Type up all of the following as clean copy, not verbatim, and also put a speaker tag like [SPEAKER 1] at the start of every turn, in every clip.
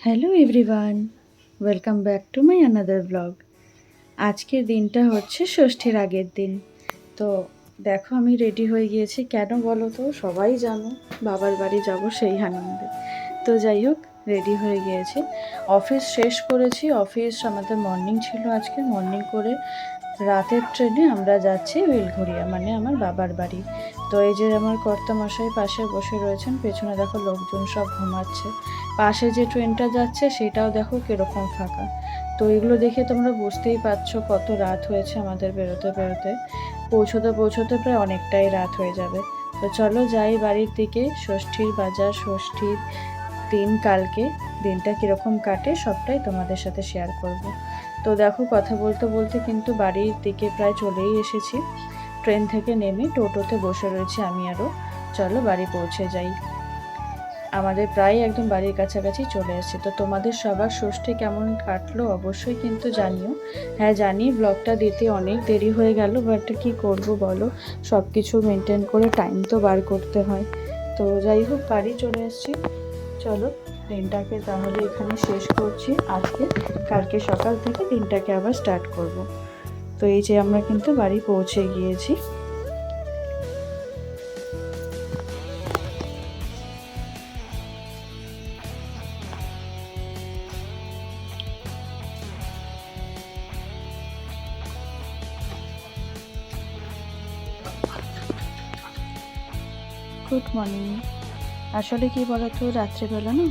[SPEAKER 1] Hello everyone, welcome back to my another blog. আজকের দিনটা হচ্ছে ষষ্ঠীর আগের দিন। তো দেখো আমি রেডি হয়ে গিয়েছি, কেন বলো তো? সবাই জানো বাবার বাড়ি যাব সেই আনন্দে। তো যাই হোক, রেডি হয়ে গিয়েছি। অফিস শেষ করেছি, অফিস আমাদের মর্নিং ছিল, আজকে মর্নিং করে রাতের ট্রেনে আমরা যাচ্ছি বেলঘরিয়া, মানে আমার বাবার বাড়ি। তো এই যে আমার কর্তামশাই পাশে বসে রয়েছেন, পেছনে দেখো লোকজন সব ঘুমাচ্ছে। পাশে যে ট্রেনটা যাচ্ছে সেটাও দেখো কীরকম ফাঁকা। তো এগুলো দেখে তোমরা বুঝতেই পারছো কত রাত হয়েছে আমাদের বেরোতে বেরোতে। পৌঁছতে পৌঁছতে প্রায় অনেকটাই রাত হয়ে যাবে। তো চলো যাই বাড়ির দিকে। ষষ্ঠীর বাজার, ষষ্ঠীর দিন কালকে, দিনটা কীরকম কাটে সবটাই তোমাদের সাথে শেয়ার করব। তো দেখো কথা বলতে বলতে কিন্তু বাড়ির দিকে প্রায় চলেই এসেছি। ট্রেন থেকে নেমে টোটোতে বসে রয়েছি আমি আরও। চলো বাড়ি পৌঁছে যাই। আমাদের প্রায় একদম বাড়ির কাছাকাছি চলে এসেছি। তো তোমাদের সবার ষষ্ঠী কেমন কাটলো অবশ্যই কিন্তু জানিও। হ্যাঁ জানি ব্লগটা দিতে অনেক দেরি হয়ে গেল, বাট কি করব বলো, সব কিছু মেনটেন করে টাইম তো বার করতে হয়। তো যাই হোক বাড়ি চলে এসেছি। চলো দিনটাকে তাহলে এখানে শেষ করছি আজকে। কালকে সকাল থেকে দিনটাকে আবার স্টার্ট করব। তো এই যে আমরা কিন্তু বাড়ি পৌঁছে গিয়েছি। Good morning. আসলে কি বলতো, রাত্রেবেলা না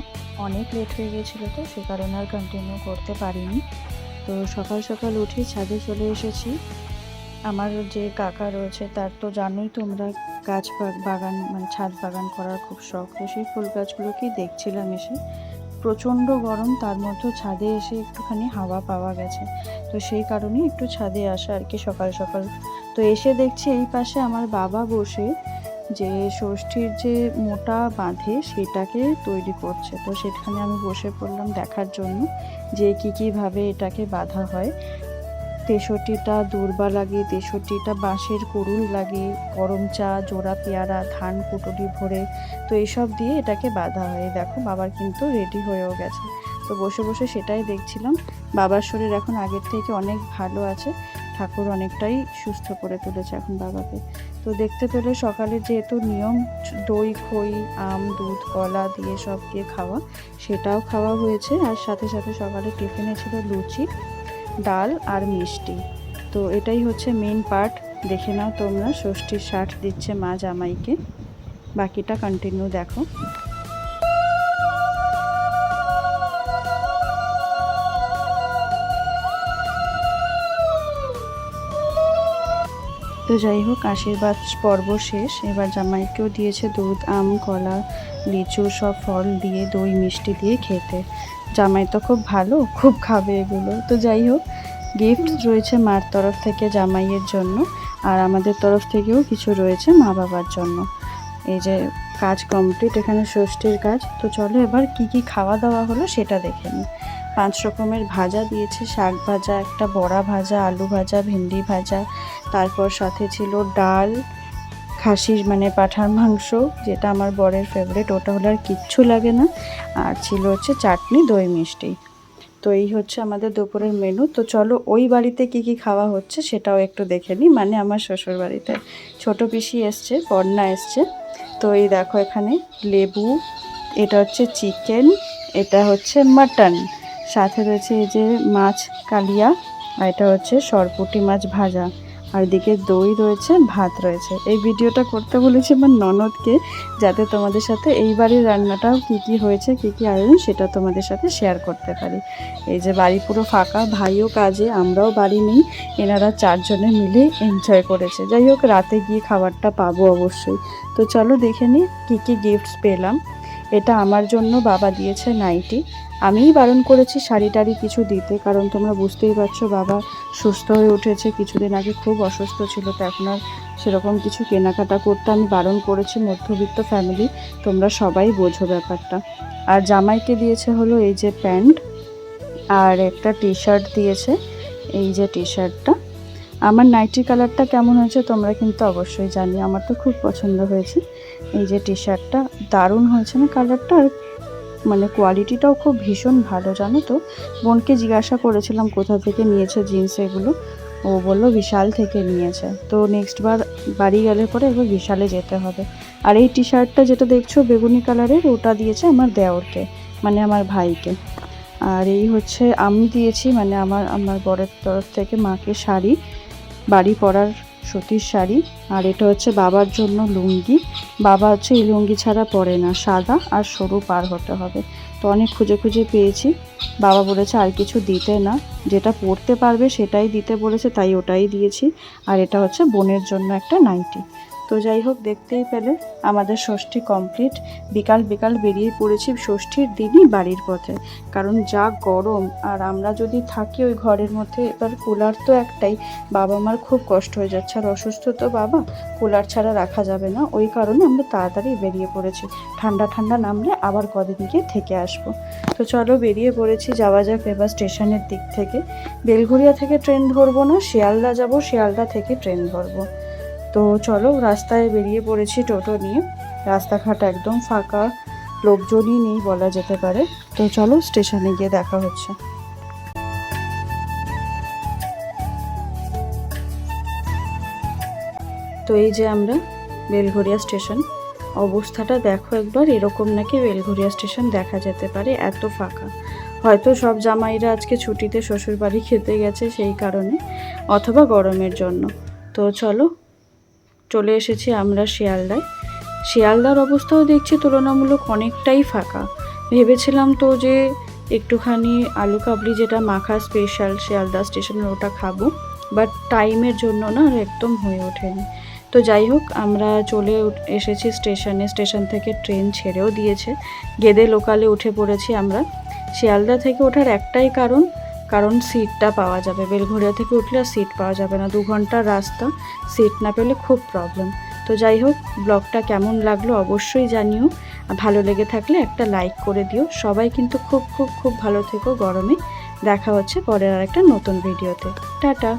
[SPEAKER 1] অনেক লেট হয়ে গিয়েছিলো, তো সে কারণে আর কন্টিনিউ করতে পারিনি। তো সকাল সকাল উঠে ছাদে চলে এসেছি। আমার যে কাকা রয়েছে তার তো জানোই তোমরা, গাছ বাগান মানে ছাদ বাগান করার খুব শখ। তো সেই ফুল গাছগুলোকেই দেখছিলাম এসে। প্রচণ্ড গরম, তার মধ্যে ছাদে এসে একটুখানি হাওয়া পাওয়া গেছে। তো সেই কারণেই একটু ছাদে আসা আর কি সকাল সকাল। তো এসে দেখছি এই পাশে আমার বাবা বসে যে ষষ্ঠীর যে মোটা বাঁধে সেটাকে তৈরি করছে। তো সেখানে আমি বসে পড়লাম দেখার জন্য যে কীভাবে এটাকে বাঁধা হয়। 63টা দূর্বা লাগে, 63টা বাঁশের কুড়ুল লাগে, গরম চা, জোড়া পেয়ারা, ধান কুটুলি ভরে, তো এইসব দিয়ে এটাকে বাঁধা হয়। দেখো বাবার কিন্তু রেডি হয়েও গেছে। তো বসে বসে সেটাই দেখছিলাম। বাবার শরীর এখন আগের থেকে অনেক ভালো আছে, ঠাকুর অনেকটাই সুস্থ করে তুলেছে এখন বাবাকে। তো দেখতে পেলে সকালে যেহেতু নিয়ম দই খই আম দুধ কলা দিয়ে সব দিয়ে খাওয়া, সেটাও খাওয়া হয়েছে। আর সাথে সাথে সকালে টিফিনে ছিল লুচি, ডাল আর মিষ্টি। তো এটাই হচ্ছে মেন পার্ট। দেখে নাও তোমরা, ষষ্ঠীর ষাট দিচ্ছে মা জামাইকে। বাকিটা কন্টিনিউ দেখো। তো যাই হোক আশীর্বাদ পর্ব শেষ। এবার জামাইকেও দিয়েছে দুধ আম কলা লিচু সব ফল দিয়ে দই মিষ্টি দিয়ে খেতে। জামাই তো খুব ভালো, খুব খাবে এগুলো। তো যাই হোক, গিফট রয়েছে মার তরফ থেকে জামাইয়ের জন্য, আর আমাদের তরফ থেকেও কিছু রয়েছে মা বাবার জন্য। এই যে কাজ কমপ্লিট এখানে ষষ্ঠীর কাজ। তো চলো এবার কি কি খাওয়া দাওয়া হলো সেটা দেখে নিই। 5 রকমের ভাজা দিয়েছে, শাক ভাজা, একটা বড়া ভাজা, আলু ভাজা, ভেন্ডি ভাজা, তারপর সাথে ছিল ডাল, খাসির মানে পাঁঠার মাংস, যেটা আমার বরের ফেভারিট, ওটা হলে আর কিচ্ছু লাগে না। আর ছিল হচ্ছে চাটনি দই মিষ্টি। তো এই হচ্ছে আমাদের দুপুরের মেনু। তো চলো ওই বাড়িতে কি কি খাওয়া হচ্ছে সেটাও একটু দেখে নিই, মানে আমার শ্বশুর বাড়িতে। ছোটো পিসি এসছে, বন্যা এসছে। তো এই দেখো এখানে লেবু, এটা হচ্ছে চিকেন, এটা হচ্ছে মাটন, সাথে রয়েছে এই যে মাছ কালিয়া, আর এটা হচ্ছে সরপুঁটি মাছ ভাজা, আর এদিকে দই রয়েছে, ভাত রয়েছে। এই ভিডিওটা করতে বলেছি আমার ননদকে, যাতে তোমাদের সাথে এই বাড়ির রান্নাটাও কী কী হয়েছে কী কী আয়োজন সেটা তোমাদের সাথে শেয়ার করতে পারি। এই যে বাড়ি পুরো ফাঁকা, ভাইও কাজে, আমরাও বাড়ি নেই, এনারা 4 জনে মিলে এনজয় করেছে। যাই হোক রাতে গিয়ে খাবারটা পাবো অবশ্যই। তো চলো দেখে নিই কী কী গিফটস পেলাম। এটা আমার জন্য বাবা দিয়েছে নাইটি। আমিই বারণ করেছি শাড়ি টাড়ি কিছু দিতে, কারণ তোমরা বুঝতেই পারছো বাবা সুস্থ হয়ে উঠেছে, কিছুদিন আগে খুব অসুস্থ ছিল, তো এখন আর সেরকম কিছু কেনাকাটা করতে আমি বারণ করেছি। মধ্যবিত্ত ফ্যামিলি, তোমরা সবাই বোঝো ব্যাপারটা। আর জামাইকে দিয়েছে হলো এই যে প্যান্ট, আর একটা টি শার্ট দিয়েছে। এই যে টি শার্টটা, আমার নাইটি কালারটা কেমন হয়েছে তোমরা কিন্তু অবশ্যই জানিও, আমার তো খুব পছন্দ হয়েছে। এই যে টি শার্টটা দারুণ হয়েছে না কালারটা, আর মানে কোয়ালিটিটাও খুব ভীষণ ভালো, জানো তো। বোনকে জিজ্ঞাসা করেছিলাম কোথা থেকে নিয়েছে জিন্স এগুলো, ও বললো বিশাল থেকে নিয়েছে। তো নেক্সট বার বাড়ি গেলে পরে একবার বিশালে যেতে হবে। আর এই টি শার্টটা যেটা দেখছো বেগুনি কালারের, ওটা দিয়েছে আমার দেওরকে, মানে আমার ভাইকে। আর এই হচ্ছে আমি দিয়েছি, মানে আমার বরের তরফ থেকে মাকে শাড়ি, বাড়ি পরার সুতির শাড়ি। আর এটা হচ্ছে বাবার জন্য লুঙ্গি। বাবা হচ্ছে এই লুঙ্গি ছাড়া পরে না, সাদা আর সরু পার হতে হবে। তো অনেক খুঁজে খুঁজে পেয়েছি। বাবা বলেছে আর কিছু দিতে না, যেটা পরতে পারবে সেটাই দিতে বলেছে, তাই ওটাই দিয়েছি। আর এটা হচ্ছে বোনের জন্য একটা নাইটি। তো যাই হোক, দেখতেই পেলে আমাদের ষষ্ঠী কমপ্লিট। বিকাল বিকাল বেরিয়ে পড়েছি ষষ্ঠীর দিনই বাড়ির পথে, কারণ যা গরম। আর আমরা যদি থাকি ওই ঘরের মধ্যে, এবার কুলার তো একটাই, বাবা মার খুব কষ্ট হয়ে যাচ্ছে। আর অসুস্থ তো বাবা, কুলার ছাড়া রাখা যাবে না, ওই কারণে আমরা তাড়াতাড়ি বেরিয়ে পড়েছি। ঠান্ডা ঠান্ডা নামলে আবার কদিন গিয়ে থেকে আসবো। তো চলো বেরিয়ে পড়েছি, যাওয়া যাক এবার স্টেশনের দিক থেকে। বেলঘরিয়া থেকে ট্রেন ধরবো না, শিয়ালদা যাব, শিয়ালদা থেকে ট্রেন ধরবো। তো চলো রাস্তায় বেরিয়ে পড়েছি টোটো নিয়ে। রাস্তাঘাট একদম ফাঁকা, লোকজনই নেই বলা যেতে পারে। তো চলো স্টেশনে গিয়ে দেখা হচ্ছে। তো এই যে আমরা বেলঘরিয়া স্টেশন, অবস্থাটা দেখো একবার। এরকম নাকি বেলঘরিয়া স্টেশন দেখা যেতে পারে, এত ফাঁকা। হয়তো সব জামাইরা আজকে ছুটিতে শ্বশুর বাড়ি খেতে গেছে সেই কারণে, অথবা গরমের জন্য। তো চলো চলে এসেছি আমরা শিয়ালদায়। শিয়ালদার অবস্থাও দেখছি তুলনামূলক অনেকটাই ফাঁকা। ভেবেছিলাম তো যে একটুখানি আলু কাবলি, যেটা মাখা স্পেশাল শিয়ালদা স্টেশনের, ওটা খাবো, বাট টাইমের জন্য না আর একদম হয়ে ওঠেনি। তো যাই হোক, আমরা চলে এসেছি স্টেশনে। স্টেশন থেকে ট্রেন ছেড়েও দিয়েছে, গেদে লোকালে উঠে পড়েছি আমরা। শিয়ালদা থেকে ওঠার একটাই কারণ সিটটা পাওয়া যাবে। বেলঘরিয়া থেকে উঠলে আর সিট পাওয়া যাবে না, 2 ঘন্টার রাস্তা, সিট না পেলে খুব প্রবলেম। তো যাই হোক, ব্লগটা কেমন লাগলো অবশ্যই জানিও। ভালো লেগে থাকলে একটা লাইক করে দিও। সবাই কিন্তু খুব খুব খুব ভালো থেকো গরমে। দেখা হচ্ছে পরের আর একটা নতুন ভিডিওতে। টাটা।